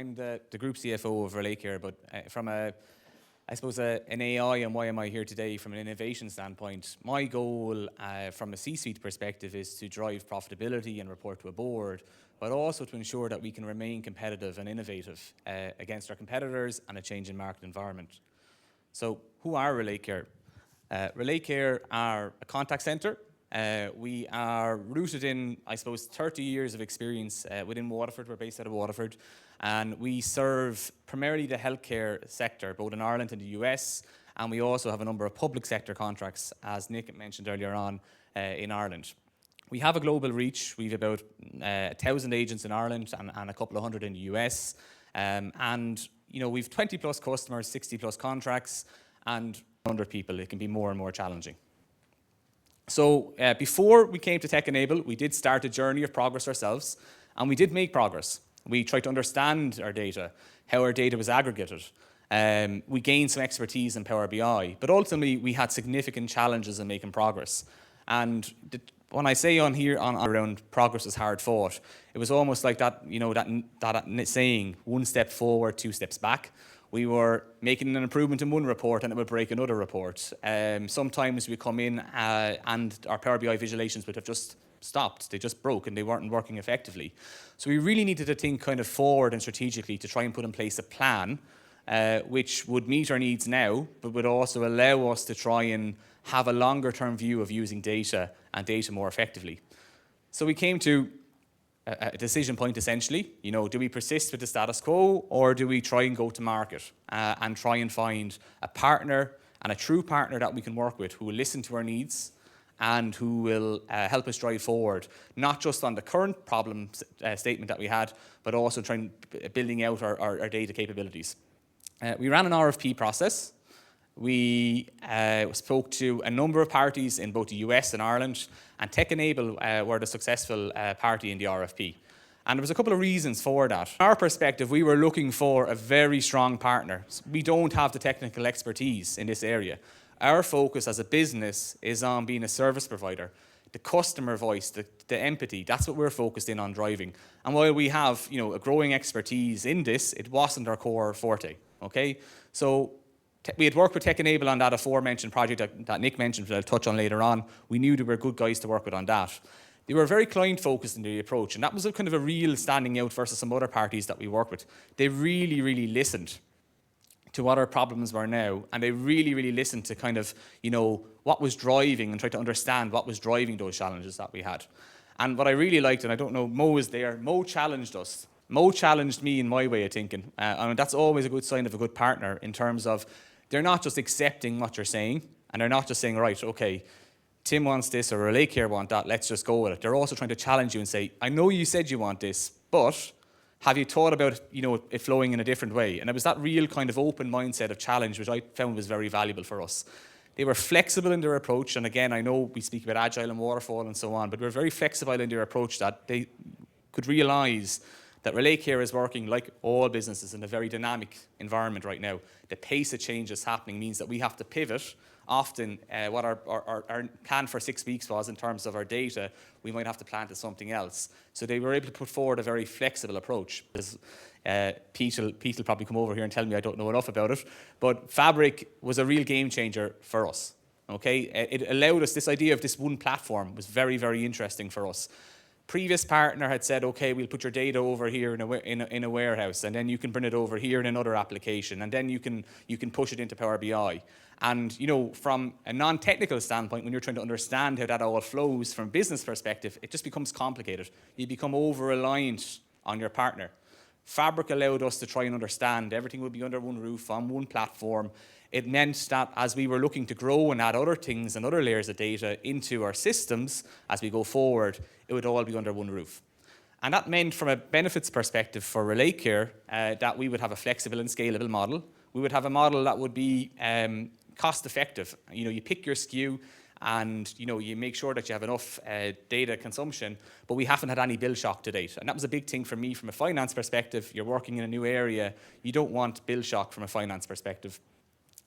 I'm the group CFO of RelateCare, but from an AI and why am I here today from an innovation standpoint, my goal from a C-suite perspective is to drive profitability and report to a board, but also to ensure that we can remain competitive and innovative against our competitors and a changing market environment. So who are RelateCare? RelateCare are a contact center. We are rooted in, 30 years of experience within Waterford. We're based out of Waterford. And we serve primarily the healthcare sector, both in Ireland and the US. And we also have a number of public sector contracts, as Nick mentioned earlier on, in Ireland. We have a global reach. We've about 1,000 agents in Ireland and a couple of hundred in the US. We've 20 plus customers, 60 plus contracts, and 100 people. It can be more and more challenging. So before we came to TEKenable, we did start a journey of progress ourselves, and we did make progress. We tried to understand our data, how our data was aggregated. We gained some expertise in Power BI, but ultimately we had significant challenges in making progress. And when I say on here around progress is hard fought, it was almost like that saying, one step forward, two steps back. We were making an improvement in one report and it would break another report. Sometimes we come in and our Power BI visualizations would have just stopped. They just broke and they weren't working effectively. So we really needed to think kind of forward and strategically to try and put in place a plan which would meet our needs now, but would also allow us to try and have a longer term view of using data and data more effectively. So we came to a decision point essentially, do we persist with the status quo or do we try and go to market and try and find a partner and a true partner that we can work with who will listen to our needs and who will help us drive forward, not just on the current problem statement that we had, but also trying building out our data capabilities. We ran an RFP process. We spoke to a number of parties in both the US and Ireland, and TEKenable were the successful party in the RFP. And there was a couple of reasons for that. From our perspective, we were looking for a very strong partner. We don't have the technical expertise in this area. Our focus as a business is on being a service provider. The customer voice, the empathy, that's what we're focused in on driving. And while we have a growing expertise in this, it wasn't our core forte, okay? So we had worked with TEKenable on that aforementioned project that Nick mentioned, that I'll touch on later on. We knew they were good guys to work with on that. They were very client-focused in the approach, and that was a kind of a real standing out versus some other parties that we work with. They really, really listened to what our problems were now, and they really, really listened to kind of, what was driving and tried to understand what was driving those challenges that we had. And what I really liked, and I don't know, Mo is there, Mo challenged us. Mo challenged me in my way of thinking. And that's always a good sign of a good partner in terms of they're not just accepting what you're saying, and they're not just saying, right, okay, Tim wants this or RelateCare want that, let's just go with it. They're also trying to challenge you and say, I know you said you want this, but have you thought about it flowing in a different way? And it was that real kind of open mindset of challenge, which I found was very valuable for us. They were flexible in their approach, and again, I know we speak about agile and waterfall and so on, but they were very flexible in their approach that they could realize that RelateCare is working like all businesses in a very dynamic environment right now. The pace of change is happening means that we have to pivot. Often what our plan for 6 weeks was in terms of our data, we might have to plan to something else. So they were able to put forward a very flexible approach. Pete will probably come over here and tell me I don't know enough about it, but Fabric was a real game changer for us. Okay, it allowed us, this idea of this one platform was very, very interesting for us. Previous partner had said, okay, we'll put your data over here in a warehouse, and then you can bring it over here in another application, and then you can push it into Power BI. And from a non-technical standpoint, when you're trying to understand how that all flows from a business perspective, it just becomes complicated. You become over-reliant on your partner. Fabric allowed us to try and understand everything would be under one roof, on one platform. It meant that as we were looking to grow and add other things and other layers of data into our systems as we go forward, it would all be under one roof. And that meant from a benefits perspective for RelateCare that we would have a flexible and scalable model. We would have a model that would be cost effective. You pick your SKU and you make sure that you have enough data consumption, but we haven't had any bill shock to date. And that was a big thing for me from a finance perspective. You're working in a new area, you don't want bill shock from a finance perspective.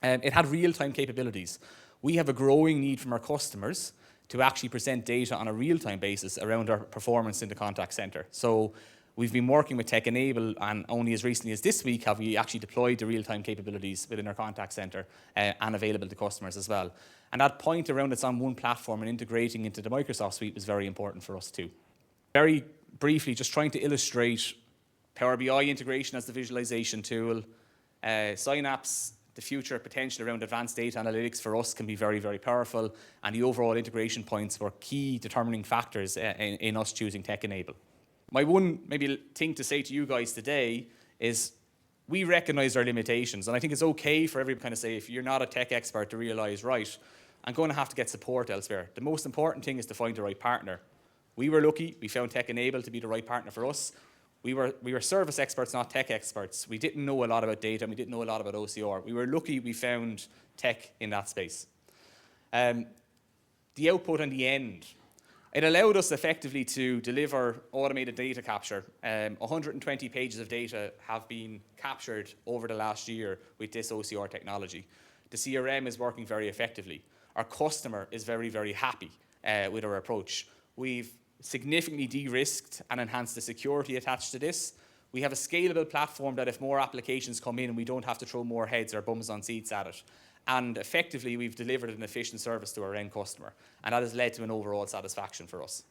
It had real-time capabilities. We have a growing need from our customers to actually present data on a real-time basis around our performance in the contact center. So We've been working with TEKenable, and only as recently as this week have we actually deployed the real-time capabilities within our contact centre and available to customers as well. And that point around it's on one platform and integrating into the Microsoft suite was very important for us too. Very briefly, just trying to illustrate Power BI integration as the visualization tool, Synapse, the future potential around advanced data analytics for us can be very, very powerful, and the overall integration points were key determining factors in us choosing TEKenable. My one maybe thing to say to you guys today is we recognize our limitations, and I think it's okay for everyone to kind of say, if you're not a tech expert, to realize, right, I'm going to have to get support elsewhere. The most important thing is to find the right partner. We were lucky, we found TEKenable to be the right partner for us. We were service experts, not tech experts. We didn't know a lot about data, and we didn't know a lot about OCR. We were lucky we found tech in that space. The output and the end. It allowed us effectively to deliver automated data capture. 120 pages of data have been captured over the last year with this OCR technology. The CRM is working very effectively. Our customer is very, very happy with our approach. We've significantly de-risked and enhanced the security attached to this. We have a scalable platform that if more applications come in, we don't have to throw more heads or bums on seats at it. And effectively, we've delivered an efficient service to our end customer. And that has led to an overall satisfaction for us.